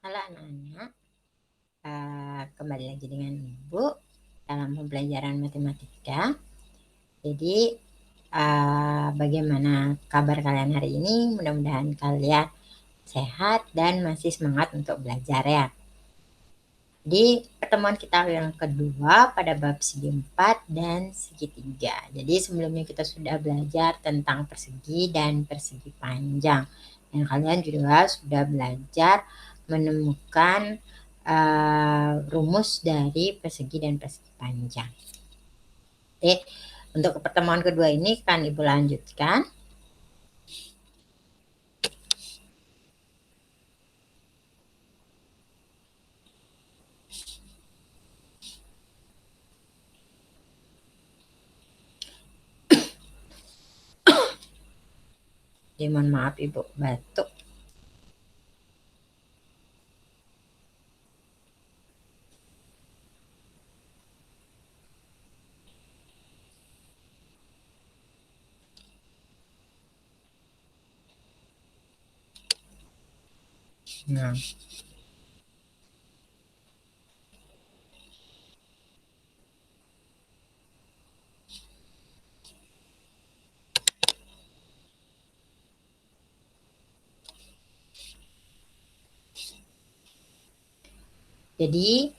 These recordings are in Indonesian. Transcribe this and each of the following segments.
Halo anak-anak, kembali lagi dengan Ibu dalam pembelajaran matematika. Jadi bagaimana kabar kalian hari ini? Mudah-mudahan kalian sehat dan masih semangat untuk belajar ya. Di pertemuan kita yang kedua pada bab segi 4 dan segitiga. Jadi sebelumnya kita sudah belajar tentang persegi dan persegi panjang. Dan kalian juga sudah belajar menemukan rumus dari persegi dan persegi panjang. Oke, untuk pertemuan kedua ini kan Ibu lanjutkan. Jadi mohon maaf Ibu batuk. Nah, jadi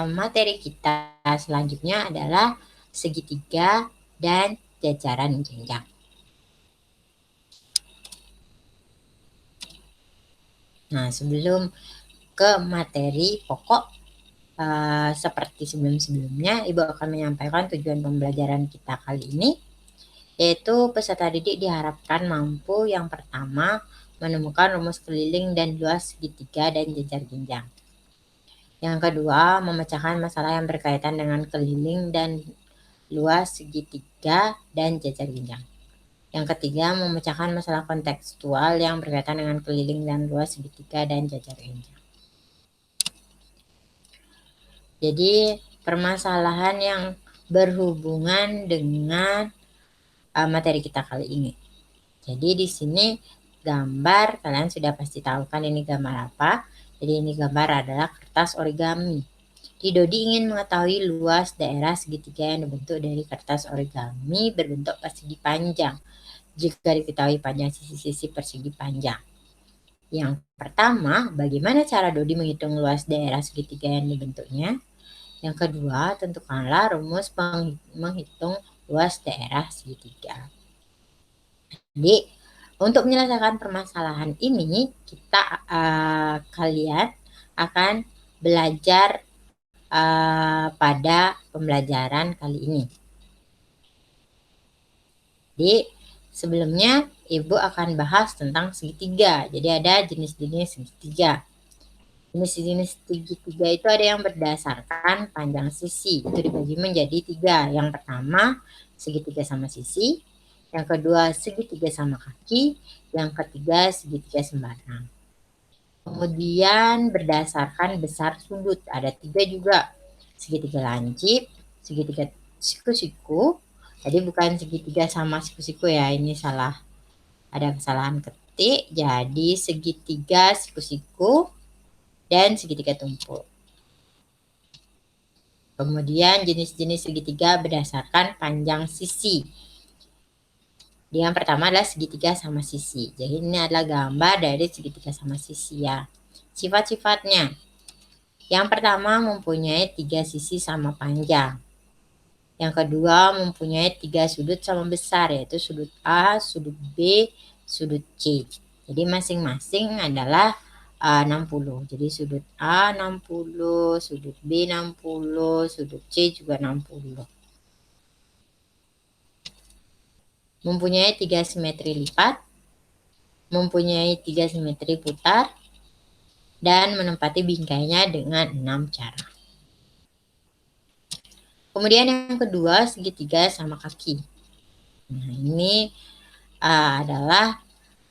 materi kita selanjutnya adalah segitiga dan jajaran jenjang. Nah, sebelum ke materi pokok seperti sebelum-sebelumnya, Ibu akan menyampaikan tujuan pembelajaran kita kali ini, yaitu peserta didik diharapkan mampu yang pertama menemukan rumus keliling dan luas segitiga dan jajar jenjang. Yang kedua, memecahkan masalah yang berkaitan dengan keliling dan luas segitiga dan jajar jenjang. Yang ketiga, memecahkan masalah kontekstual yang berkaitan dengan keliling dan luas segitiga dan jajar jenjang. Jadi, permasalahan yang berhubungan dengan materi kita kali ini. Jadi di sini gambar, kalian sudah pasti tahu kan ini gambar apa. Jadi ini gambar adalah kertas origami. Dodi ingin mengetahui luas daerah segitiga yang dibentuk dari kertas origami berbentuk persegi panjang. Jika diketahui panjang sisi-sisi persegi panjang. Yang pertama, bagaimana cara Dodi menghitung luas daerah segitiga yang dibentuknya? Yang kedua, tentukanlah rumus menghitung luas daerah segitiga. Jadi, untuk menyelesaikan permasalahan ini, kalian akan belajar pada pembelajaran kali ini. Jadi, sebelumnya Ibu akan bahas tentang segitiga. Jadi, ada jenis-jenis segitiga. Jenis-jenis segitiga itu ada yang berdasarkan panjang sisi. Itu dibagi menjadi 3. Yang pertama, segitiga sama sisi. Yang kedua, segitiga sama kaki. Yang ketiga, segitiga sembarang. Kemudian berdasarkan besar sudut. Ada 3 juga. Segitiga lancip, segitiga siku-siku. Jadi bukan segitiga sama siku-siku ya. Ini salah. Ada kesalahan ketik. Jadi segitiga siku-siku dan segitiga tumpul. Kemudian jenis-jenis segitiga berdasarkan panjang sisi. Yang pertama adalah segitiga sama sisi. Jadi ini adalah gambar dari segitiga sama sisi ya. Sifat-sifatnya. Yang pertama mempunyai 3 sisi sama panjang. Yang kedua mempunyai 3 sudut sama besar, yaitu sudut A, sudut B, sudut C. Jadi masing-masing adalah 60. Jadi sudut A 60, sudut B 60, sudut C juga 60. Mempunyai 3 simetri lipat, mempunyai 3 simetri putar, dan menempati bingkainya dengan 6 cara. Kemudian yang kedua, segitiga sama kaki. Nah, ini adalah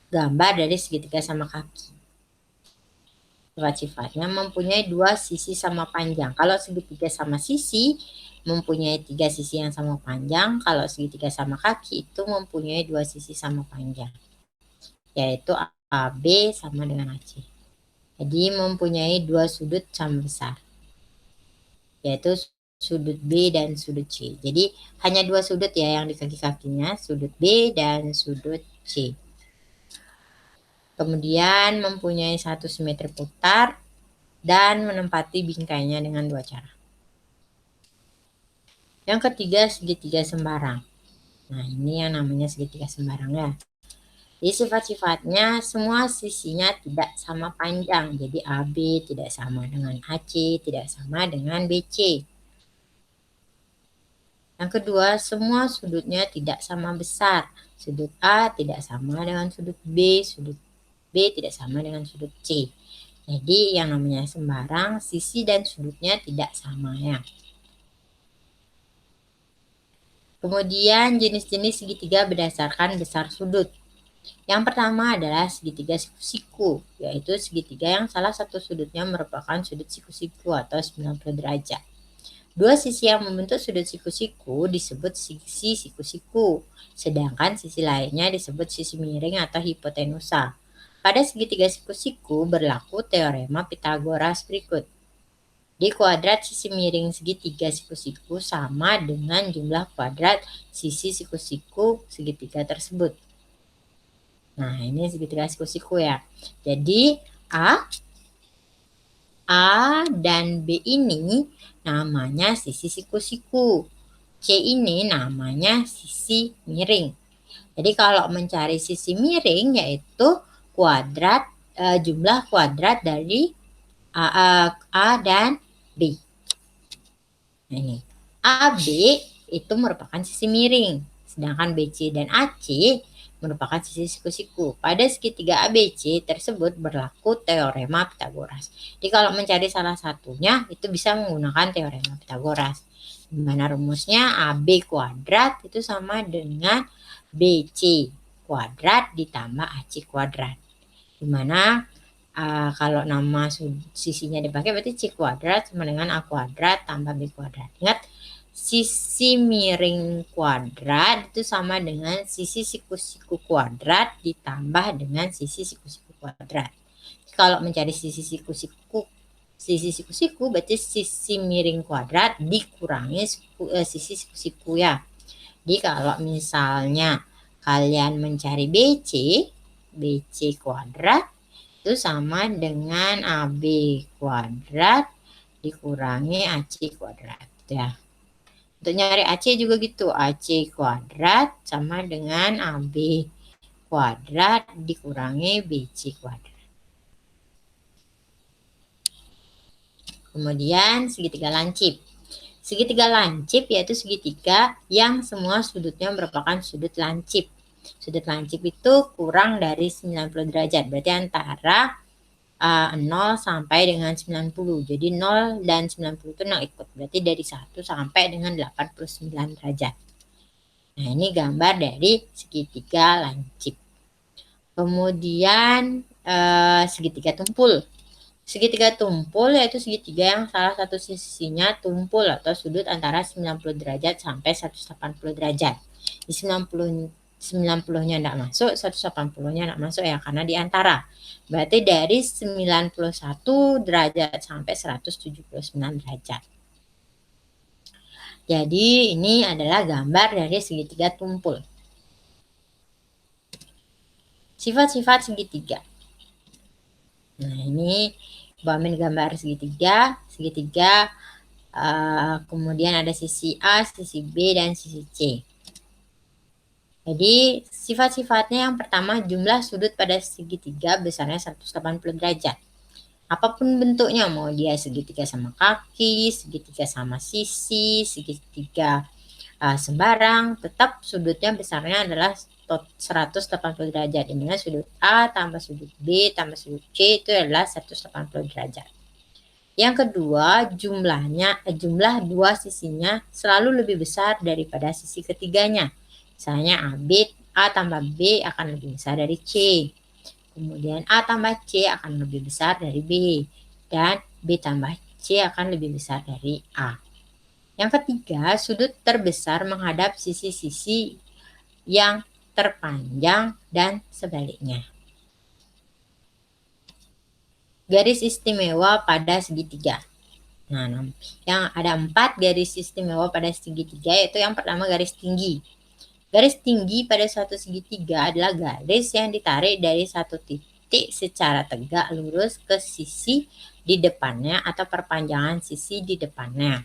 gambar dari segitiga sama kaki. Sifat-sifatnya mempunyai 2 sisi sama panjang. Kalau segitiga sama sisi mempunyai 3 sisi yang sama panjang. Kalau segitiga sama kaki itu mempunyai 2 sisi sama panjang, yaitu AB sama dengan AC. Jadi mempunyai dua sudut sama besar, yaitu sudut B dan sudut C. Jadi hanya dua sudut ya yang di kaki-kakinya, sudut B dan sudut C. Kemudian mempunyai satu simetri putar dan menempati bingkainya dengan dua cara. Yang ketiga, segitiga sembarang. Nah, ini yang namanya segitiga sembarang ya. Jadi sifat-sifatnya semua sisinya tidak sama panjang. Jadi AB tidak sama dengan AC, tidak sama dengan BC. Yang kedua, semua sudutnya tidak sama besar. Sudut A tidak sama dengan sudut sudut B tidak sama dengan sudut C. Jadi yang namanya sembarang, sisi dan sudutnya tidak sama ya. Kemudian jenis-jenis segitiga berdasarkan besar sudut. Yang pertama adalah segitiga siku-siku, yaitu segitiga yang salah satu sudutnya merupakan sudut siku-siku atau 90 derajat. Dua sisi yang membentuk sudut siku-siku disebut sisi siku-siku, sedangkan sisi lainnya disebut sisi miring atau hipotenusa. Pada segitiga siku-siku berlaku teorema Pitagoras berikut. Di kuadrat sisi miring segitiga siku-siku sama dengan jumlah kuadrat sisi siku-siku segitiga tersebut. Nah, ini segitiga siku-siku ya. Jadi A dan B ini namanya sisi siku-siku. C ini namanya sisi miring. Jadi kalau mencari sisi miring yaitu kuadrat jumlah kuadrat dari A dan B. Nah, ini AB itu merupakan sisi miring, sedangkan BC dan AC merupakan sisi siku-siku. Pada segitiga ABC tersebut berlaku teorema Pitagoras. Jadi kalau mencari salah satunya itu bisa menggunakan teorema Pitagoras. Di mana rumusnya AB kuadrat itu sama dengan BC kuadrat ditambah AC kuadrat. Di mana kalau nama sisinya dipakai berarti C kuadrat sama dengan A kuadrat tambah B kuadrat. Ingat, sisi miring kuadrat itu sama dengan sisi siku-siku kuadrat ditambah dengan sisi siku-siku kuadrat. Kalau mencari sisi siku-siku berarti sisi miring kuadrat dikurangi sisi siku-siku ya. Jadi kalau misalnya kalian mencari BC kuadrat itu sama dengan AB kuadrat dikurangi AC kuadrat ya. Untuk nyari AC juga gitu, AC kuadrat sama dengan AB kuadrat dikurangi BC kuadrat. Kemudian segitiga lancip. Segitiga lancip yaitu segitiga yang semua sudutnya merupakan sudut lancip. Sudut lancip itu kurang dari 90 derajat, berarti antara 0 sampai dengan 90. Jadi 0 dan 90 itu yang ikut. Berarti dari 1 sampai dengan 89 derajat. Nah, ini gambar dari segitiga lancip. Kemudian segitiga tumpul. Segitiga tumpul yaitu segitiga yang salah satu sisinya tumpul atau sudut antara 90 derajat sampai 180 derajat. Di 90-nya tidak masuk, 180-nya tidak masuk ya, karena di antara. Berarti dari 91 derajat sampai 179 derajat. Jadi ini adalah gambar dari segitiga tumpul. Sifat-sifat segitiga. Nah, ini Bamin gambar segitiga. Kemudian ada sisi A, sisi B, dan sisi C. Jadi sifat-sifatnya yang pertama, jumlah sudut pada segitiga besarnya 180 derajat. Apapun bentuknya, mau dia segitiga sama kaki, segitiga sama sisi, segitiga sembarang, tetap sudutnya besarnya adalah 180 derajat. Dimana sudut A tambah sudut B tambah sudut C itu adalah 180 derajat. Yang kedua, jumlah dua sisinya selalu lebih besar daripada sisi ketiganya. Misalnya A tambah B akan lebih besar dari C. Kemudian A tambah C akan lebih besar dari B. Dan B tambah C akan lebih besar dari A. Yang ketiga, sudut terbesar menghadap sisi-sisi yang terpanjang dan sebaliknya. garis istimewa pada segitiga. Nah, yang ada 4 garis istimewa pada segitiga, yaitu yang pertama garis tinggi. Garis tinggi pada suatu segitiga adalah garis yang ditarik dari satu titik secara tegak lurus ke sisi di depannya atau perpanjangan sisi di depannya.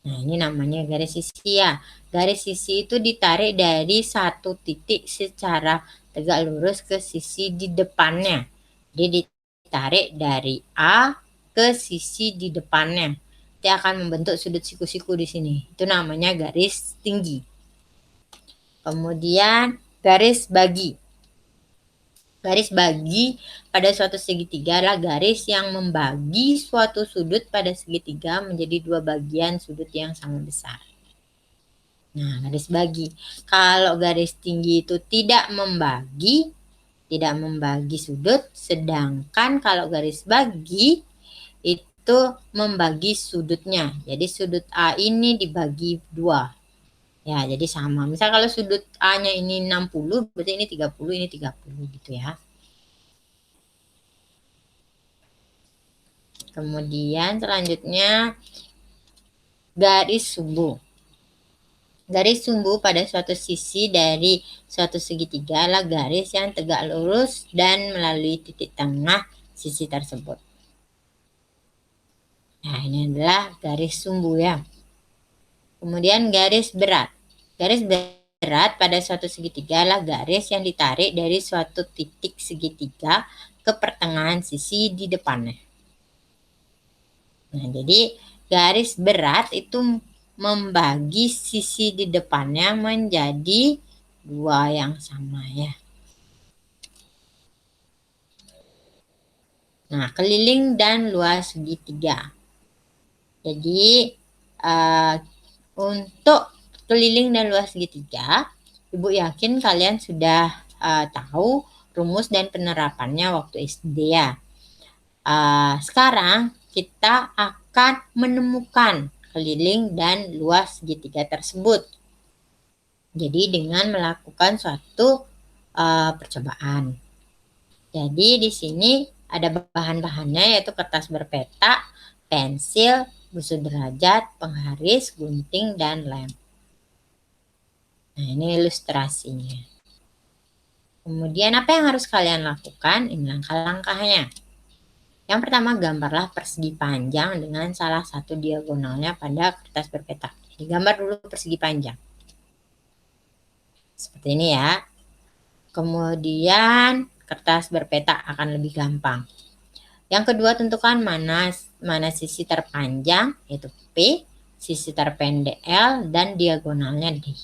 Nah, ini namanya garis sisi ya. Garis sisi itu ditarik dari satu titik secara tegak lurus ke sisi di depannya. Dia ditarik dari A ke sisi di depannya. Dia akan membentuk sudut siku-siku di sini. Itu namanya garis tinggi. Kemudian garis bagi. Garis bagi pada suatu segitiga adalah garis yang membagi suatu sudut pada segitiga menjadi 2 bagian sudut yang sama besar. Nah, garis bagi. Kalau garis tinggi itu tidak membagi sudut, sedangkan kalau garis bagi itu membagi sudutnya. Jadi sudut A ini dibagi 2. Ya, jadi sama. Misal kalau sudut A-nya ini 60, berarti ini 30, ini 30 gitu ya. Kemudian selanjutnya garis sumbu. Garis sumbu pada suatu sisi dari suatu segitiga adalah garis yang tegak lurus dan melalui titik tengah sisi tersebut. Nah, ini adalah garis sumbu ya. Kemudian garis berat. Garis berat pada suatu segitiga adalah garis yang ditarik dari suatu titik segitiga ke pertengahan sisi di depannya. Nah, jadi garis berat itu membagi sisi di depannya menjadi 2 yang sama ya. Nah, keliling dan luas segitiga. Jadi untuk keliling dan luas segitiga, Ibu yakin kalian sudah tahu rumus dan penerapannya waktu SD ya. Sekarang kita akan menemukan keliling dan luas segitiga tersebut. Jadi dengan melakukan suatu percobaan. Jadi di sini ada bahan-bahannya yaitu kertas berpeta, pensil, busu derajat, penggaris, gunting, dan lem. Nah, ini ilustrasinya. Kemudian apa yang harus kalian lakukan? Ini langkah-langkahnya. Yang pertama, gambarlah persegi panjang dengan salah satu diagonalnya pada kertas berpeta. Jadi gambar dulu persegi panjang. Seperti ini ya. Kemudian kertas berpeta akan lebih gampang. Yang kedua, tentukan mana sisi terpanjang, yaitu P, sisi terpendek L, dan diagonalnya D.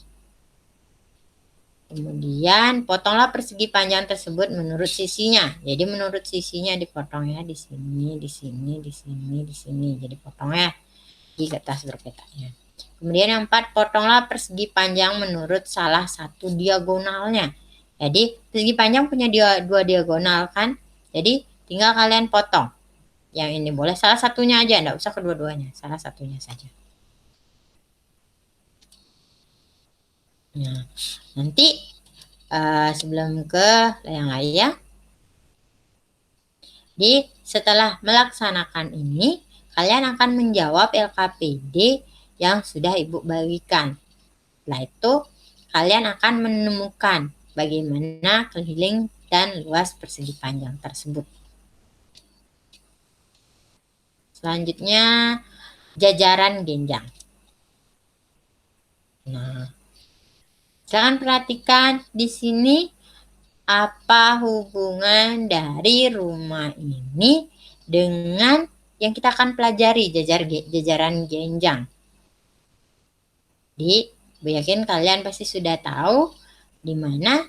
Kemudian potonglah persegi panjang tersebut menurut sisinya. Jadi menurut sisinya dipotong ya, di sini, di sini, di sini, di sini. Jadi potongnya di kertas berpetanya. Kemudian yang 4, potonglah persegi panjang menurut salah satu diagonalnya. Jadi persegi panjang punya 2 diagonal kan? Jadi tinggal kalian potong. Yang ini boleh salah satunya aja, enggak usah kedua-duanya, salah satunya saja. Nah, nanti sebelum ke yang lain ya. Jadi setelah melaksanakan ini, kalian akan menjawab LKPD yang sudah Ibu bagikan. Setelah itu, kalian akan menemukan bagaimana keliling dan luas persegi panjang tersebut. Selanjutnya, jajaran genjang. Nah, jangan perhatikan di sini apa hubungan dari rumah ini dengan yang kita akan pelajari jajaran genjang. Jadi, Ibu yakin kalian pasti sudah tahu di mana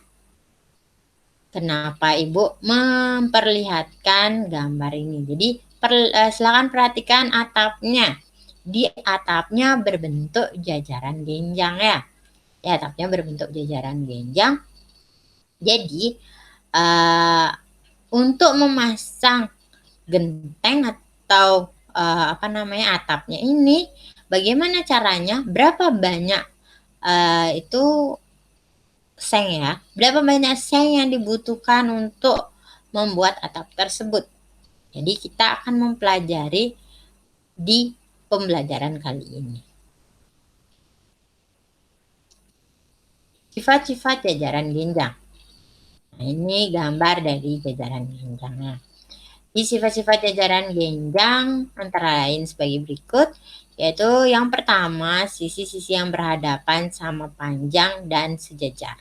kenapa Ibu memperlihatkan gambar ini. Jadi, silakan perhatikan atapnya. Di atapnya berbentuk jajaran genjang ya. Di atapnya berbentuk jajaran genjang. Jadi, untuk memasang genteng atau atapnya ini, bagaimana caranya? Berapa banyak itu seng ya? Berapa banyak seng yang dibutuhkan untuk membuat atap tersebut. Jadi kita akan mempelajari di pembelajaran kali ini. Sifat-sifat jajaran genjang. Nah, ini gambar dari jajaran genjangnya. Di sifat-sifat jajaran genjang antara lain sebagai berikut, yaitu yang pertama, sisi-sisi yang berhadapan sama panjang dan sejajar.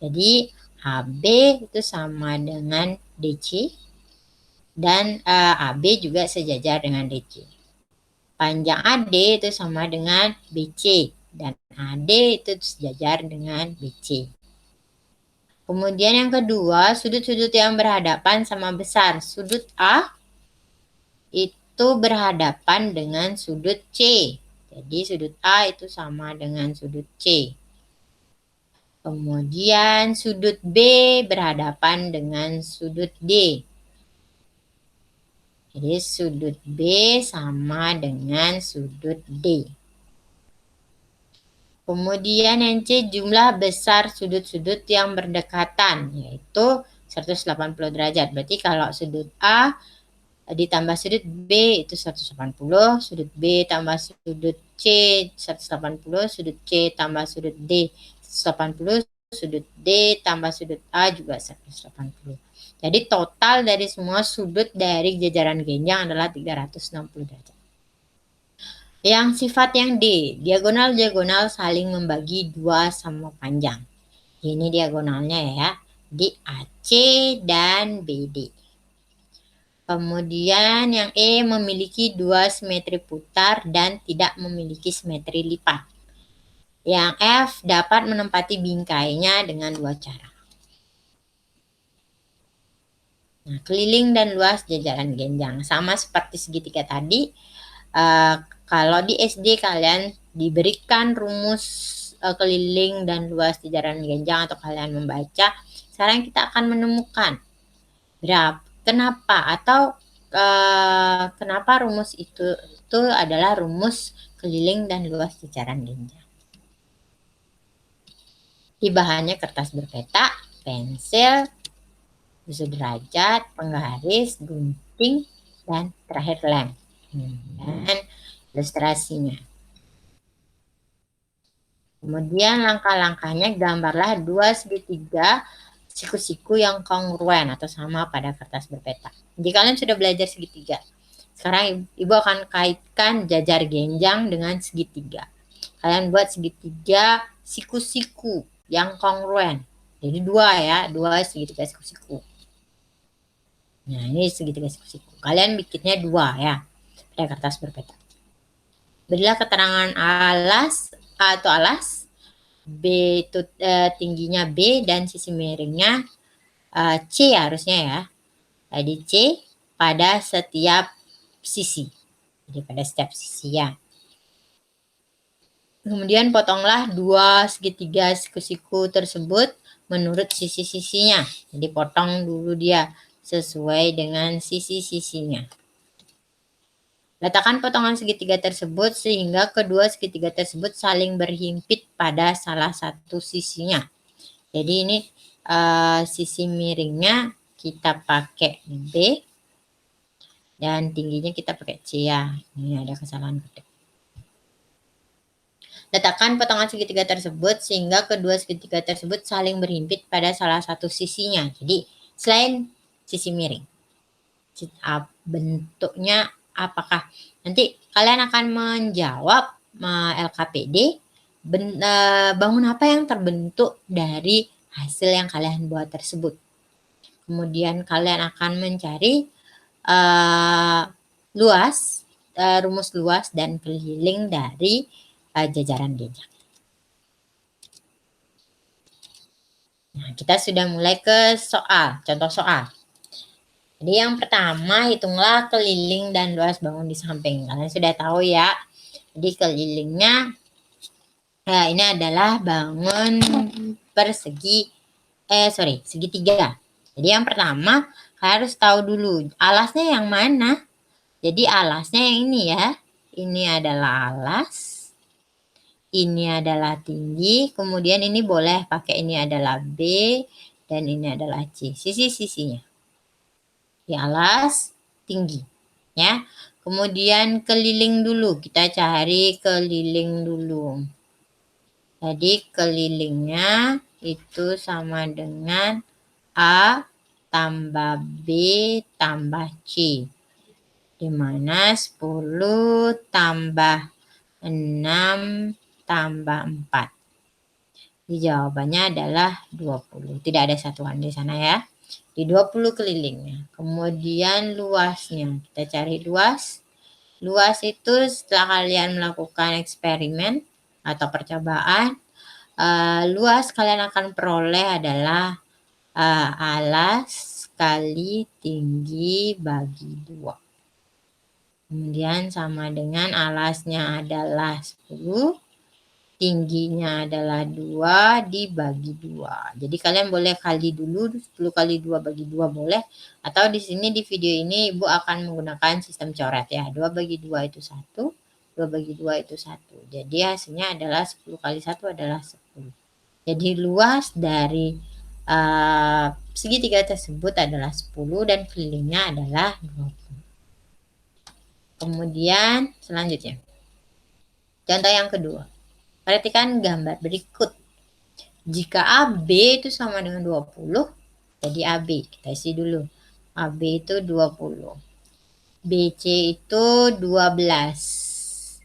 Jadi HB itu sama dengan DC dan AB juga sejajar dengan DC. Panjang AD itu sama dengan BC dan AD itu sejajar dengan BC. Kemudian yang kedua, sudut-sudut yang berhadapan sama besar. Sudut A itu berhadapan dengan sudut C. Jadi sudut A itu sama dengan sudut C. Kemudian sudut B berhadapan dengan sudut D. Jadi sudut B sama dengan sudut D. Kemudian yang C, jumlah besar sudut-sudut yang berdekatan, yaitu 180 derajat. Berarti kalau sudut A ditambah sudut B itu 180, sudut B tambah sudut C 180, sudut C tambah sudut D 180, sudut D tambah sudut A juga 180. Jadi total dari semua sudut dari jajaran genjang adalah 360 derajat. Yang sifat yang D, diagonal-diagonal saling membagi 2 sama panjang. Ini diagonalnya ya, di AC dan BD. Kemudian yang E memiliki 2 simetri putar dan tidak memiliki simetri lipat. Yang F dapat menempati bingkainya dengan 2 cara. Nah, keliling dan luas jajaran genjang. Sama seperti segitiga tadi, kalau di SD kalian diberikan rumus keliling dan luas jajaran genjang atau kalian membaca, sekarang kita akan menemukan kenapa atau kenapa rumus itu adalah rumus keliling dan luas jajaran genjang. Di bahannya kertas berpeta, pensil, susu derajat, penggaris, gunting, dan terakhir lem. Dan ilustrasinya. Kemudian langkah-langkahnya, gambarlah 2 segitiga siku-siku yang kongruen atau sama pada kertas berpeta. Jadi kalian sudah belajar segitiga. Sekarang Ibu akan kaitkan jajar genjang dengan segitiga. Kalian buat segitiga siku-siku yang kongruen. Jadi 2 ya, 2 segitiga siku-siku. Nah, ini segitiga siku-siku. Kalian bikinnya 2 ya pada kertas berpeta. Berilah keterangan alas A atau alas, B itu tingginya B dan sisi miringnya C harusnya ya. Jadi C pada setiap sisi. Jadi pada setiap sisi ya. Kemudian potonglah 2 segitiga siku-siku tersebut menurut sisi-sisinya. Jadi potong dulu dia sesuai dengan sisi-sisinya. Letakkan potongan segitiga tersebut sehingga kedua segitiga tersebut saling berhimpit pada salah satu sisinya. Jadi ini sisi miringnya kita pakai B dan tingginya kita pakai C ya. Ini ada kesalahan ketik. Letakkan potongan segitiga tersebut sehingga kedua segitiga tersebut saling berhimpit pada salah satu sisinya. Jadi selain sisi miring. Bentuknya apakah? Nanti kalian akan menjawab LKPD, bangun apa yang terbentuk dari hasil yang kalian buat tersebut. Kemudian kalian akan mencari rumus luas dan keliling dari jajaran genjang. Nah, kita sudah mulai ke contoh soal. Jadi yang pertama, hitunglah keliling dan luas bangun di samping. Kalian sudah tahu ya. Jadi kelilingnya, ini adalah bangun segitiga. Jadi yang pertama, kalian harus tahu dulu alasnya yang mana. Jadi alasnya yang ini ya. Ini adalah alas. Ini adalah tinggi. Kemudian ini boleh pakai ini adalah B. Dan ini adalah C. Sisi-sisinya. di alas tinggi ya. Kemudian keliling dulu, kita cari keliling dulu. Jadi kelilingnya itu sama dengan A tambah B tambah C. Dimana 10 tambah 6 tambah 4. Jadi jawabannya adalah 20. Tidak ada satuan di sana ya. Di 20 kelilingnya. Kemudian luasnya. Kita cari luas. Luas itu setelah kalian melakukan eksperimen atau percobaan, luas kalian akan peroleh adalah alas kali tinggi bagi 2. Kemudian sama dengan alasnya adalah 10, tingginya adalah 2 dibagi 2. Jadi kalian boleh kali dulu, 10 kali 2 bagi 2 boleh. Atau di sini di video ini Ibu akan menggunakan sistem coret ya. 2 bagi 2 itu 1, 2 bagi 2 itu 1. Jadi hasilnya adalah 10 kali 1 adalah 10. Jadi luas dari segitiga tersebut adalah 10 dan kelilingnya adalah 20. Kemudian selanjutnya, contoh yang kedua. Perhatikan gambar berikut. Jika AB itu sama dengan 20, jadi AB. Kita isi dulu. AB itu 20. BC itu 12.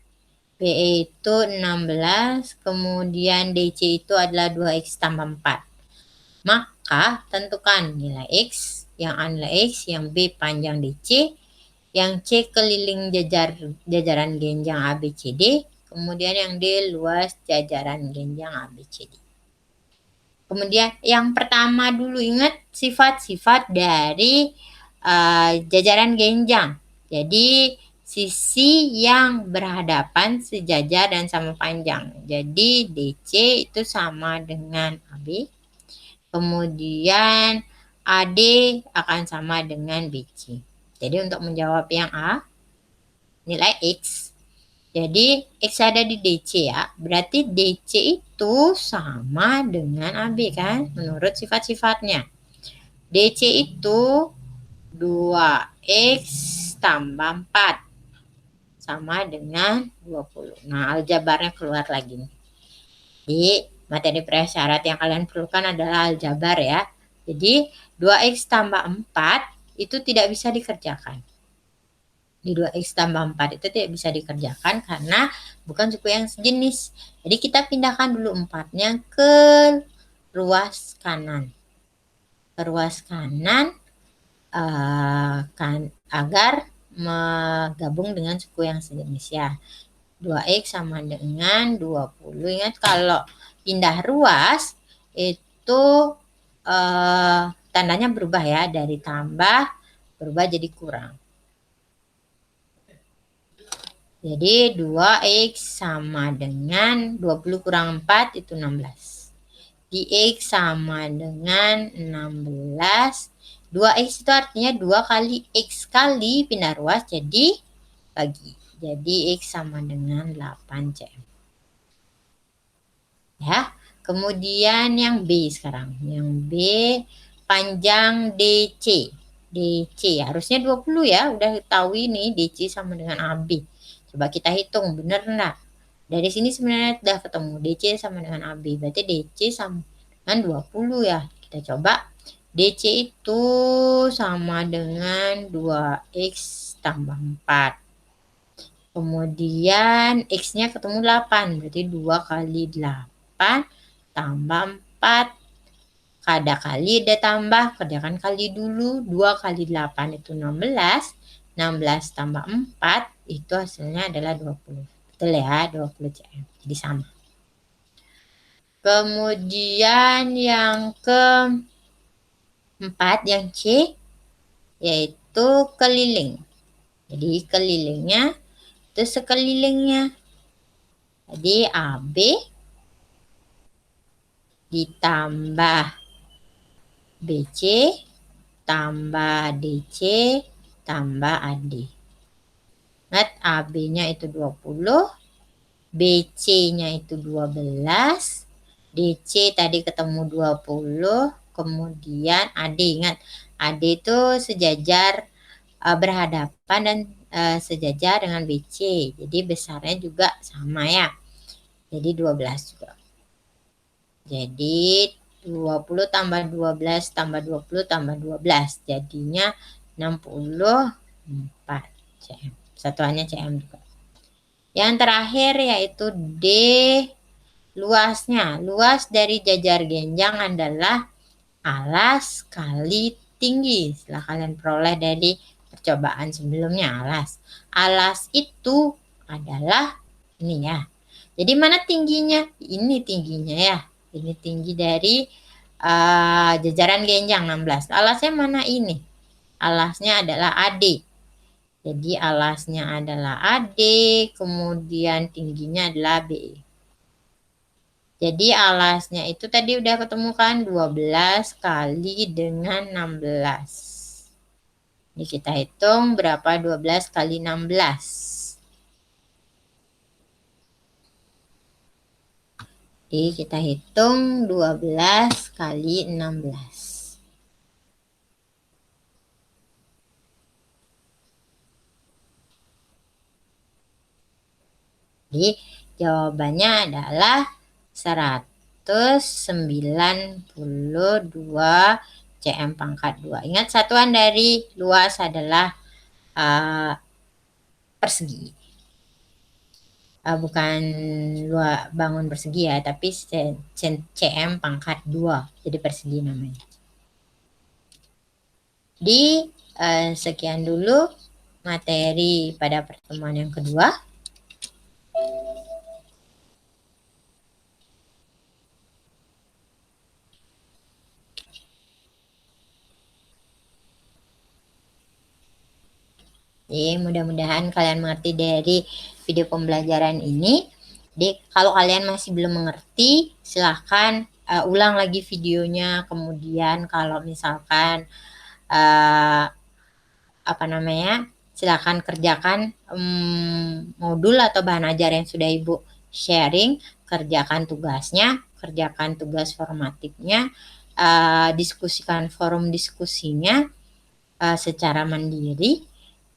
BE itu 16. Kemudian DC itu adalah 2X tambah 4. Maka tentukan nilai X. Yang A nilai X, yang B panjang DC, yang C keliling jajaran genjang ABCD, kemudian yang D luas jajaran genjang ABCD. Kemudian yang pertama dulu ingat sifat-sifat dari jajaran genjang. Jadi sisi yang berhadapan sejajar dan sama panjang. Jadi DC itu sama dengan AB. Kemudian AD akan sama dengan BC. Jadi untuk menjawab yang A, nilai X. Jadi X ada di DC ya. Berarti DC itu sama dengan AB kan, menurut sifat-sifatnya. DC itu 2X tambah 4 sama dengan 20. Nah, aljabarnya keluar lagi nih. Di materi prasyarat yang kalian perlukan adalah aljabar ya. Jadi 2X tambah 4 itu tidak bisa dikerjakan. Di 2X tambah 4 itu tidak bisa dikerjakan karena bukan suku yang sejenis. Jadi kita pindahkan dulu 4-nya ke ruas kanan. Ke ruas kanan agar menggabung dengan suku yang sejenis ya. 2X sama dengan 20. Ingat kalau pindah ruas itu tandanya berubah ya, dari tambah berubah jadi kurang. Jadi 2X sama dengan 20 kurang 4 itu 16. Dx sama dengan 16. 2X itu artinya 2 kali X kali pindah ruas jadi bagi. Jadi X sama dengan 8 cm. Ya. Kemudian yang B sekarang. Yang B panjang DC. DC harusnya 20 ya. Udah tahu ini DC sama dengan AB. Coba kita hitung bener enggak? Dari sini sebenarnya sudah ketemu DC sama dengan AB. Berarti DC sama dengan 20 ya. Kita coba. DC itu sama dengan 2X tambah 4. Kemudian X-nya ketemu 8. Berarti 2 kali 8 tambah 4. Kada kali ada tambah. Kerjakan kali dulu. 2 kali 8 itu 16. 16 tambah 4 itu hasilnya adalah 20. Betul ya, 20 cm. Jadi sama. Kemudian yang keempat, yang C, yaitu keliling. Jadi kelilingnya itu sekelilingnya. Jadi AB ditambah BC tambah DC tambah AD. Ingat AB-nya itu 20, BC-nya itu 12, DC tadi ketemu 20, kemudian AD. Ingat, AD itu sejajar berhadapan dan sejajar dengan BC. Jadi besarnya juga sama ya. Jadi 12 juga. Jadi 20 tambah 12 tambah 20 tambah 12. Jadinya 64 cm. Satuannya cm juga. Yang terakhir yaitu D, luasnya. Luas dari jajar genjang adalah alas kali tinggi. Setelah kalian peroleh dari percobaan sebelumnya, alas. Alas itu adalah ini ya. Jadi mana tingginya? Ini tingginya ya. Ini tinggi dari jajaran genjang 16. Alasnya mana ini? Alasnya adalah AD. Jadi alasnya adalah AD, kemudian tingginya adalah B. Jadi alasnya itu tadi udah ketemu kan 12 kali dengan 16. Ini kita hitung berapa 12 kali 16. Jadi kita hitung 12 kali 16. Jadi jawabannya adalah 192 cm pangkat 2. Ingat satuan dari luas adalah persegi. Bukan bangun persegi ya, tapi cm pangkat 2. Jadi persegi namanya. Sekian dulu materi pada pertemuan yang kedua. Jadi mudah-mudahan kalian mengerti dari video pembelajaran ini. Jadi kalau kalian masih belum mengerti, silahkan ulang lagi videonya. Kemudian kalau misalkan silahkan kerjakan modul atau bahan ajar yang sudah Ibu sharing, kerjakan tugasnya, kerjakan tugas formatifnya, diskusikan forum diskusinya secara mandiri.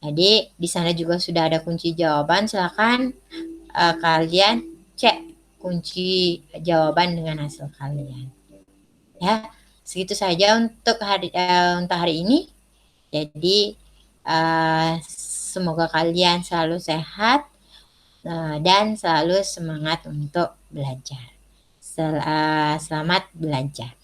Jadi di sana juga sudah ada kunci jawaban. Silakan kalian cek kunci jawaban dengan hasil kalian. Ya, segitu saja untuk hari ini. Jadi semoga kalian selalu sehat dan selalu semangat untuk belajar. Selamat belajar.